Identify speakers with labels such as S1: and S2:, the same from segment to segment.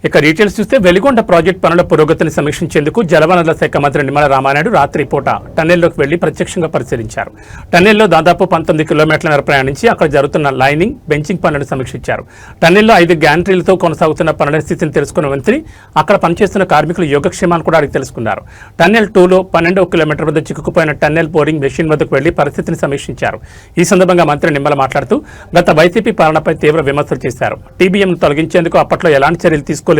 S1: ఇక డీటెయిల్స్ చూస్తే వెలిగొండ ప్రాజెక్టు పనుల పురోగతిని సమీక్షించేందుకు జలవనరుల శాఖ మంత్రి నిమ్మల రామానాయుడు రాత్రి పూట టన్నెల్లోకి వెళ్లి ప్రత్యక్షంగా పరిశీలించారు. టన్నెల్లో దాదాపు 19 కిలోమీటర్ల మేర ప్రయాణించి అక్కడ జరుగుతున్న లైనింగ్, బెంచింగ్ పనులను సమీక్షించారు. టన్నెల్లో 5 గ్యాంట్రీలతో కొనసాగుతున్న పనుల స్థితిని తెలుసుకున్న మంత్రి అక్కడ పనిచేస్తున్న కార్మికుల యోగక్షేమాన్ని కూడా అడిగి తెలుసుకున్నారు. టన్నెల్ 2లో 12వ కిలోమీటర్ వద్ద చిక్కుకుపోయిన టన్నెల్ బోరింగ్ మెషిన్ వద్దకు వెళ్లి పరిస్థితిని సమీక్షించారు. ఈ సందర్భంగా మంత్రి నిమ్మల మాట్లాడుతూ గత వైసీపీ పాలనపై తీవ్ర విమర్శలు చేశారు. టీబీఎంను తొలగించేందుకు అప్పట్లో ఎలాంటి చర్యలు తీసుకోలేదని,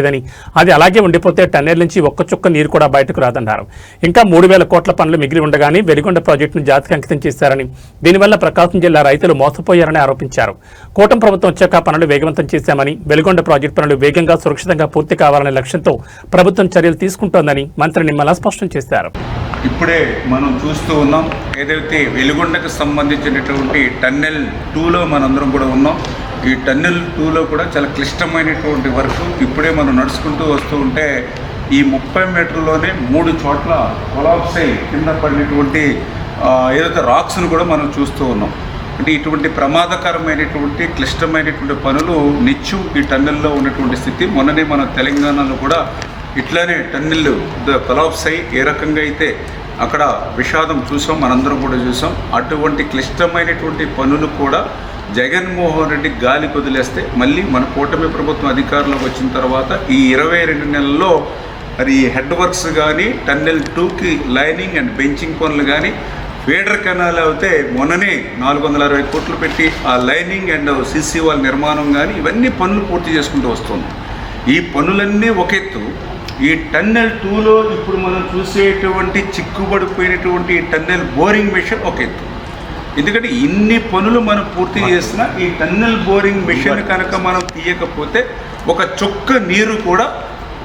S1: అది అలాగే ఉండిపోతే టన్నెల్ నుంచి ఒక్క చుక్క నీరు కూడా బయటకు రాదన్నారు. ఇంకా 3,000 కోట్ల పనులు మిగిలి ఉండగానే వెలిగొండ ప్రాజెక్టును జాతికి అంకితం చేశారని, దీనివల్ల ప్రకాశం జిల్లా రైతులు మోసపోయారని ఆరోపించారు. కూటమి ప్రభుత్వం వచ్చాక పనులు వేగవంతం చేశామని, వెలిగొండ ప్రాజెక్టు పనులు వేగంగా సురక్షితంగా పూర్తి కావాలనే లక్ష్యంతో ప్రభుత్వం చర్యలు తీసుకుంటోందని మంత్రి నిమ్మల స్పష్టం చేశారు.
S2: ఇప్పుడే మనం చూస్తూ ఉన్నాం, ఏదైతే వెలిగొండకు సంబంధించినటువంటి టన్నెల్ 2లో మనందరం కూడా ఉన్నాం. ఈ టన్నెల్ 2లో కూడా చాలా క్లిష్టమైనటువంటి వర్క్ ఇప్పుడే మనం నడుచుకుంటూ వస్తూ ఉంటే ఈ 30 మీటర్లోనే 3 చోట్ల కొలాప్స్ అయి కింద పడినటువంటి ఏదైతే రాక్స్ను కూడా మనం చూస్తూ ఉన్నాం. అంటే ఇటువంటి ప్రమాదకరమైనటువంటి క్లిష్టమైనటువంటి పనులు నిత్యం ఈ టన్నెల్లో ఉన్నటువంటి స్థితి. మొన్ననే మన తెలంగాణలో కూడా ఇట్లానే టన్నెల్ కొలాప్స్ అయ్యి ఏ రకంగా అయితే అక్కడ విషాదం చూసాం, మనందరం కూడా చూసాం. అటువంటి క్లిష్టమైనటువంటి పనులు కూడా జగన్మోహన్ రెడ్డి గాలికి వదిలేస్తే మళ్ళీ మన కూటమి ప్రభుత్వం అధికారంలోకి వచ్చిన తర్వాత ఈ 22 నెలల్లో మరి హెడ్ వర్క్స్ కానీ, టన్నెల్ 2కి లైనింగ్ అండ్ బెంచింగ్ పనులు కానీ, ఫీడర్ కెనాల్ అయితే మొన్ననే 460 కోట్లు పెట్టి ఆ లైనింగ్ అండ్ సిసి వాల్ నిర్మాణం కానీ ఇవన్నీ పనులు పూర్తి చేసుకుంటూ వస్తుంది. ఈ పనులన్నీ ఒక ఎత్తు. ఈ టన్నెల్ 2లో ఇప్పుడు మనం చూసేటువంటి చిక్కుబడిపోయినటువంటి టన్నెల్ బోరింగ్ మెషిన్ ఒక ఎత్తు. ఎందుకంటే ఇన్ని పనులు మనం పూర్తి చేసినా ఈ టన్నెల్ బోరింగ్ మెషిన్ కనుక మనం తీయకపోతే ఒక చుక్క నీరు కూడా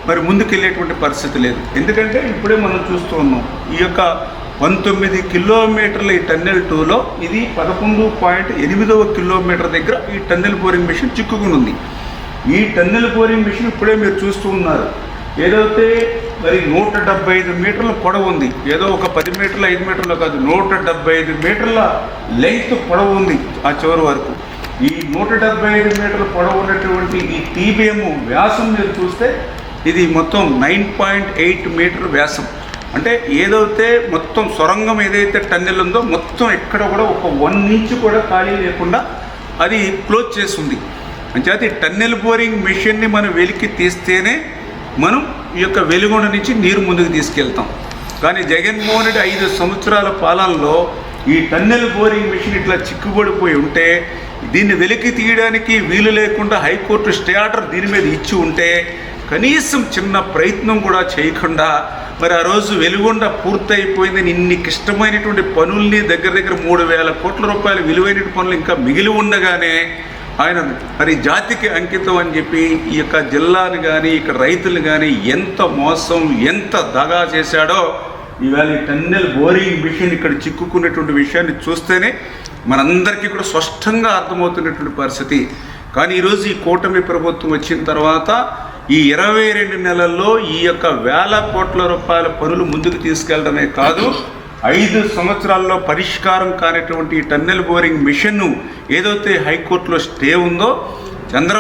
S2: మరి ముందుకెళ్ళేటువంటి పరిస్థితి లేదు. ఎందుకంటే ఇప్పుడే మనం చూస్తూ ఉన్నాం, ఈ యొక్క 19 కిలోమీటర్ల ఈ టన్నెల్ 2లో ఇది 11.8వ కిలోమీటర్ దగ్గర ఈ టన్నెల్ బోరింగ్ మెషిన్ చిక్కుకుని ఉంది. ఈ టన్నెల్ బోరింగ్ మెషిన్ ఇప్పుడే మీరు చూస్తూ ఉన్నారు. ఏదైతే మరి 175 మీటర్ల పొడవు ఉంది, ఏదో ఒక 10 మీటర్ల 5 మీటర్లు కాదు, 175 మీటర్ల లెంగ్త్ పొడవు ఉంది ఆ చివరి వరకు. ఈ 175 మీటర్ల పొడవు ఉన్నటువంటి ఈ టీబీఎం వ్యాసం మీరు చూస్తే ఇది మొత్తం 9.8 మీటర్ వ్యాసం. అంటే ఏదైతే మొత్తం సొరంగం ఏదైతే టన్నెల్ ఉందో మొత్తం ఎక్కడ కూడా ఒక 1 ఇంచ్ కూడా ఖాళీ లేకుండా అది క్లోజ్ చేస్తుంది. అంచేత ఈ టన్నెల్ బోరింగ్ మెషిన్ని మనం వెలికి తీస్తేనే మనం ఈ యొక్క వెలిగొండ నుంచి నీరు ముందుకు తీసుకెళ్తాం. కానీ జగన్మోహన్ రెడ్డి 5 సంవత్సరాల పాలనలో ఈ టన్నెల్ బోరింగ్ మెషిన్ ఇట్లా చిక్కుబడిపోయి ఉంటే దీన్ని వెలికి తీయడానికి వీలు లేకుండా హైకోర్టు స్టే ఆర్డర్ దీని మీద ఇచ్చి ఉంటే కనీసం చిన్న ప్రయత్నం కూడా చేయకుండా మరి ఆ రోజు వెలిగొండ పూర్తయిపోయిందని ఇన్ని క్లిష్టమైనటువంటి పనుల్ని దగ్గర 3,000 కోట్ల రూపాయల విలువైన పనులు ఇంకా మిగిలి ఉండగానే ఆయన మరి జాతికి అంకితం అని చెప్పి ఈ యొక్క జిల్లాని కానీ ఇక్కడ రైతులు కానీ ఎంత మోసం ఎంత దగా చేశాడో ఇవాళ ఈ టన్నెల్ బోరింగ్ మిషన్ ఇక్కడ చిక్కుకున్నటువంటి విషయాన్ని చూస్తేనే మనందరికీ కూడా స్పష్టంగా అర్థమవుతున్నటువంటి పరిస్థితి. కానీ ఈరోజు ఈ కూటమి ప్రభుత్వం వచ్చిన తర్వాత ఈ 22 నెలల్లో ఈ యొక్క 1,000 కోట్ల రూపాయల పనులు ముందుకు తీసుకెళ్లడమే కాదు, 5 సంవత్సరాల్లో పరిష్కారం కానిటువంటి టన్నెల్ బోరింగ్ మిషన్ను ఏదైతే హైకోర్టులో స్టే ఉందో చంద్రబాబు